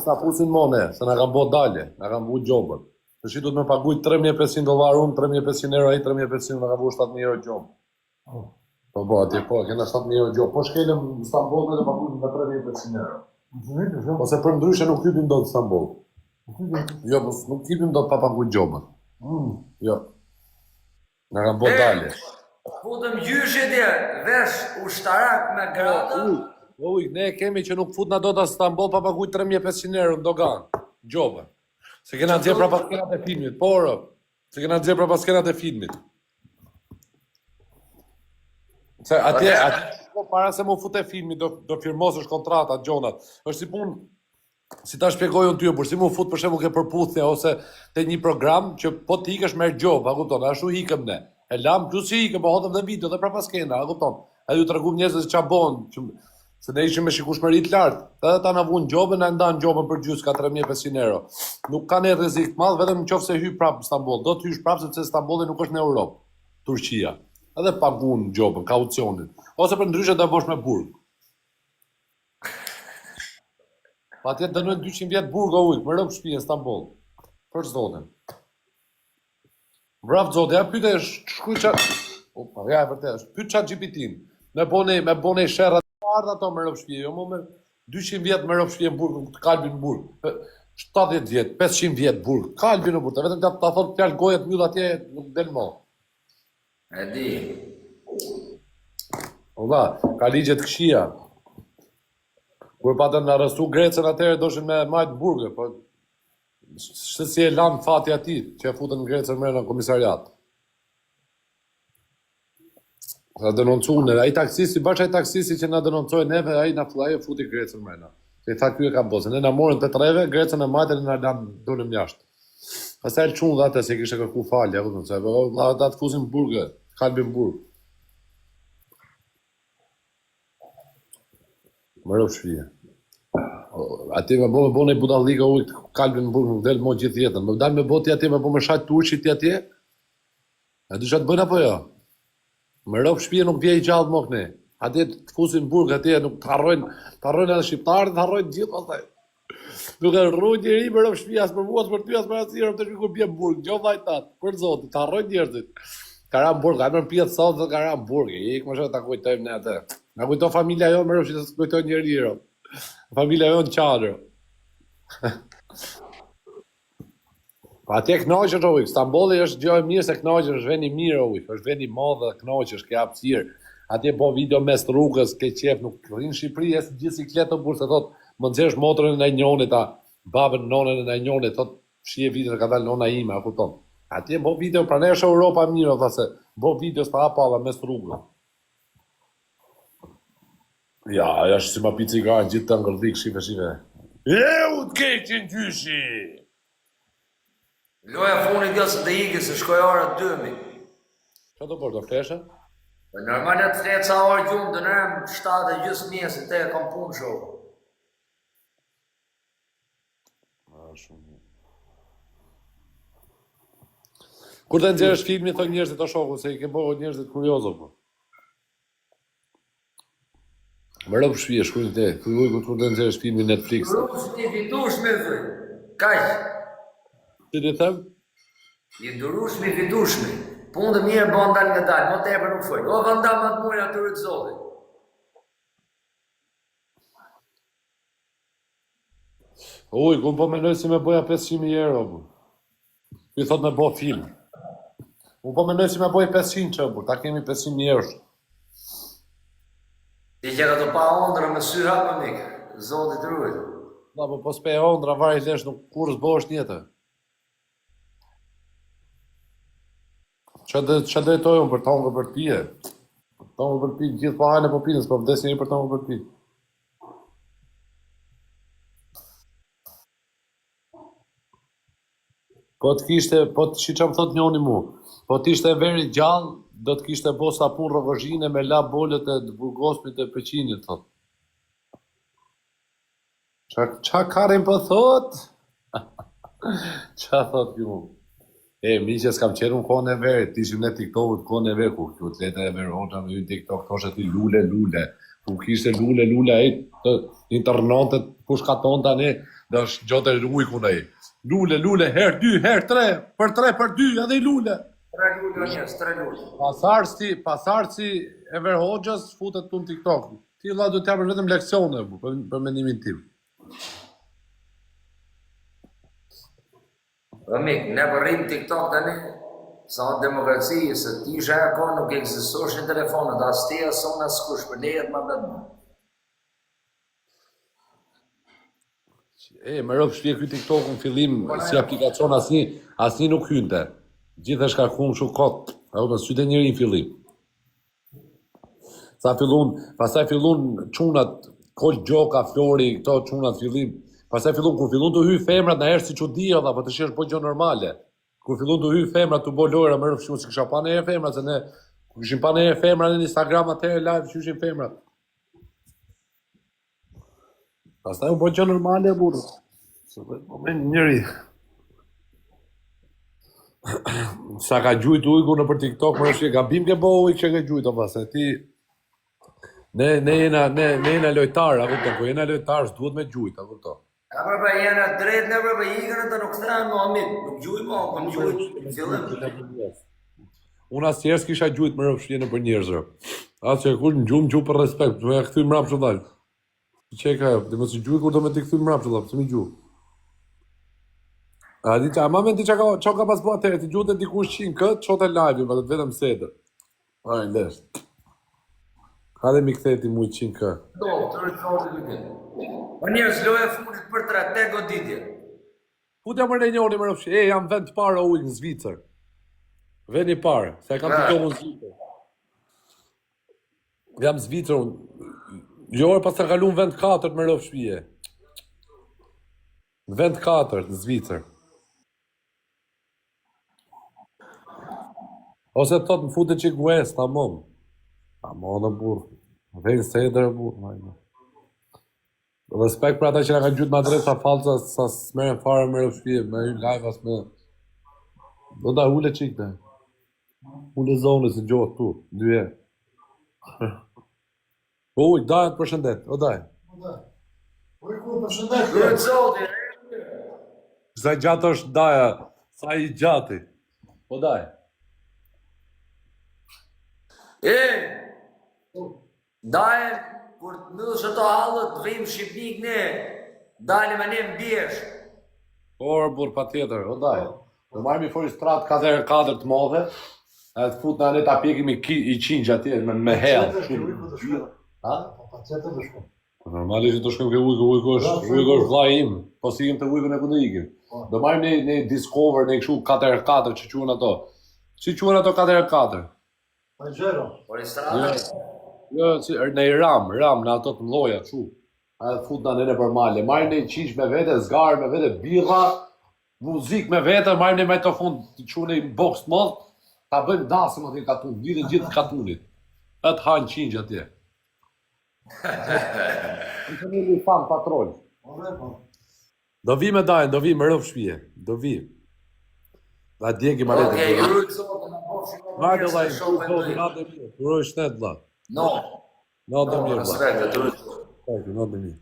sa fusin mone, se na kanë bë dalje, na kanë bë gjobën. Tash duhet më paguaj $3.500 unë, €3.500 ai, $3.500 na ka bë €7.000 gjobë. Po, atje po, kena €7.000 gjobë. Po shkelëm në Stamboll dhe paguajmë me $3.500. Ose për ndryshe nuk hypim dot në Stamboll. Jo, nuk hypim dot pa paguajtur gjobën. Jo. Na kanë bë dalje. Futëm gjyshi dje, vesh ushtarak me gratë. Ne kemi që nuk futna dot në Stamboll pa paguajtur €3.500 në dogan. Gjobën. Se kena nxjerr prapa skenat e filmit, se kena nxjerr prapa skenat e filmit. Se atje para se më fute filmi do firmosësh kontrata gjonat. Është si punë, si ta shpjegoj unë ty, por si më fut për shembull ke përputhje ose te një program që po ti ikësh merr gjobë, a kupton? Ashtu ikëm ne. E lam plus që ikëm, po hodhëm dhe video dhe prapa skena, a kupton? Ai ju tregum njerëzve se ç'a bën, se ne ishim me shikueshmëri të lartë. Edhe ta na vun gjobën, na ndan gjobën për gjys ka €3.500. Nuk ka ne rrezik të madh, vetëm nëse hy prapë në Stamboll. Do të hysh prapë sepse Stambolli nuk është në Europë, Turqia. Edhe pagun gjobën, kaucionin. Ose për ndryshe do bosh me burg. Patjetër dënojnë 200 vjet burg o ujk, më rëp shtëpi në Stamboll. Për zotin. Bravo zoti, ja pyete shkruaj çat. Opa, ja vërtet, pyet ChatGPT-n. Me bone sherra të ardha ato më rëp shtëpi, jo më me 200 vjet më rëp shtëpi në burg, të kalbin në burg. 70 vjet, 500 vjet burg, kalbin në burg. Vetëm ta thot fjalë goja të mbyll atje nuk del më. E di. Ola, ka ligje të këqija. Kur patën në arrestu Grecën atëherë doshin me majtë burgë, po si e lanë fati ati që e futën në Grecën mërë në komisariat. Sa denoncune, ai taksisti, bashkë ai taksisti që na denoncoi neve, ai na fllai e futi Grecën mërë. Se i tha ky e ka bosën, ne na morën të treve, Grecën e majtën e na lanë dolëm jashtë. Pastaj çun dha atë se kishte kërku falje, apo se ata të fusin burgë, kalbin burg. Më rëf shpije. Ati me bo me bo në i budallika ujtë, kalbin në burg nuk del mo gjithë jetën. Më dalë me boti ati me bo me shajtë turqit atje. E du shatë bëjnë apo jo? Më rëf shpije nuk vje i gjallë më këne. Ati të fusin burg atje, nuk të harrojnë edhe shqiptarët, të harrojnë gjithë pastaj. Nuk e rrujnë njëri më rëf shpije, as për mua, as për ty, as për asirë, të shpikur bje burg, gjo vajtat, për zotit, të harrojnë njërësit. Karamburg, a mërë pjetë sot dhe Karamburg, ik më shumë ta kujtojmë ne atë. Na kujto familja jo më rëfë që të kujtojnë njëri. Familja jo në qadrë. Pa atje knaqër ujë, Stambolli është gjë e mirë se knaqër është vendi mirë ujë, është vendi madh dhe knaqër, ke hapësirë. Atje po video mes rrugës, ke qef, nuk rrinë Shqipëri, e si gjithë sikletë burë, se thot, më nxesh motrën e njonit, babën nonën e njonit, thot, shije video ka dalë nona ime, a kupton. Atje bo video, pra ne është Europa mirë, thase, bo video s'ta hapalla mes rrugës. Ja, aja është si ma pi cigarë, gjithë të ngërdik, shive. U të keqin gjyshi! Loja funi gësë dhe ike se shkoj orët 2.000. Qa do bërë, do fleshe? Normalet fletë sa orë gjumë, dë nërëm 7 e gjysë mjesë, te e kam punë shokë. Kur të nxerësh filmi, thë njerëzit të shoku, se i ke bërë njerëzit kuriozo, po. Më rëpë shpije, shkujnë te, kur të nxerësh filmi Netflix. I fitush me thëj, kaq. Ti të them? I durushmi, fitushmi. Punë dhe mirë bënë dalë nga dalë, më të epër nuk fojnë. O, vënda më të mujnë atyre të zotit. Uj, ku po menoj si me boja €500.000, po. Ju thot me bo film. Unë po menoj si me boj 500 që, po, ta kemi €500.000. Ti që ka të pa ondra me sy hapë më mikë, zotit të rujtë. Da, po s'pe ondra, vari lesh, nuk kur s'bosh njetë. Që drejtoj unë për tongë për pije? Tongë për pije, gjithë pa hajnë e po pinës, po vdesin një për tongë për pije. Po të kishte, po të që më thot njoni mu, po të ishte veri gjallë, do të kishte bo sapun rogozhine me la bolët e burgosmit e peqinit, thot. Qa karin po thot? Qa thot kjo mu? Mi që s'kam qenë unë kone e verit, t'ishim ne TikTok-ut kone e verit, ku kjo t'leta e verë, oqa me ju TikTok, thoshe ti lule, ku kishte lule, e të internonte, ku shkaton tani, Dash gjote ujkun ai. Lule, lule, herë 2, herë 3, për 3, për 2, edhe i lule. 3 lule njerëz, 3 lule. Pasarci e Ver Hoxhas futet tu në TikTok. Ti vëlla do të japësh vetëm leksione për mendimin tim. Mik, ne përrim TikTok tani, sa demokraci, se ti isha ako nuk ekzistoshin telefonët, as ti as unë as kush, për lejet ma vetëm. Më rëpë shpje ky TikTok në fillim, si aplikacion asni nuk hynte. Gjithë është ka kumë shumë kotë, më syte njëri në fillim. Pastaj fillun çunat, Kol Gjoka, Flori, këto çunat fillim. Pastaj kur fillun të hy femrat na herë si çudia dha, po të shesh po gjë normale. Kur fillun të hy femrat të bë lojra më rëfshu si kisha pa në herë femrat, se ne kur kishim pa në herë femrat në Instagram atëherë live që ishin femrat. Pastaj u bë gjë normale burr. Moment njëri. Sa ka gjujt ujku në për TikTok, më është gabim ke bo ujk që ke gjujt, o pas, ti... Ne jena lojtarë, a kupton, po jena lojtarë, s'duhet me gjujt, a kupton. A përba jena drejt, ne përba ikën e të nuk thranë, mo amit, nuk gjuj mo, po në gjujt, fillim. Unë asë njerës kisha gjujt më rëpshje në për njerëzër. Asë që kur në gjuj për respekt, me e këthy mrap shëllaj. Që ka, dhe më si gjuj kur do me t'i këthy mrap shëllaj, pëse mi gjuj. A di që, a ma me ti që ka pas po atërë, ti gjujt e dikush 100 këtë, qot e live, pa të të vetëm sedër. Ajë, lesht. Ka dhe mi këtheti mu 100 këtë. Do, të rëtë të po njerës loje funit për 3 goditje. Futja më në njëri më rëfshi, jam vend parë o ujë në Zvicër. Vend i parë, se kam të kohë në Zvicër. Jam Zvicër unë. Gjore pas të kalu në vend 4 më rëfshpije. Vend 4 në Zvicër. Ose të thotë më futin që i gues, ta mëmë. Ta mëmë në burë. Vejnë se e dërë burë. Respekt për ata që nga ka gjytë ma drejt sa falca, sa s'meren fare më rëfshpije, me hynë live as me... Do da hule qik dhe. Hule zone se gjohë tu, 2 e. Po uj, dajet përshëndet, o daj. Uj, ku përshëndet? Kërët zoti, Sa gjatë është daja, sa i gjati. O daj. Daje, kur të nëllë të halët, vim Shqipnik ne, dalim e ne mbjesh. Por, burë, pa tjetër, o daj. Në marrë mi fori stratë 4 të modhe, e të fut në anet apjekim i qinjë atje, me hellë. Ha? Pa qëtë të shku. Normalisht të shkëm ke ujku është vla im, po si ikim të ujkën e ku të ikim. Do marrim një Discover, një këshu 4x4 që quen ato. Si quen ato 4x4? Pajgjero. Por i stratë. Jo, në i ram, në ato të mloja, këshu. A dhe fut në nene për male. Marrim një qish me vete, zgarë me vete, birra, muzik me vete, marrim një mikrofon të quen një box të modh, ta bëjmë dasëm atë i katun, gjithë katunit. E të hanë qinjë atje. Në të një fan patrol. Do vi me dajnë, do vi me rëf shpije. Do vi. Da djegi ma rete. Okej, rrujtë zotë në bofshë. Hajde vaj, në të mirë. Kuroj shtet, vla. No. Në të mirë, vla. Respekt, të rrujtë. Në të mirë.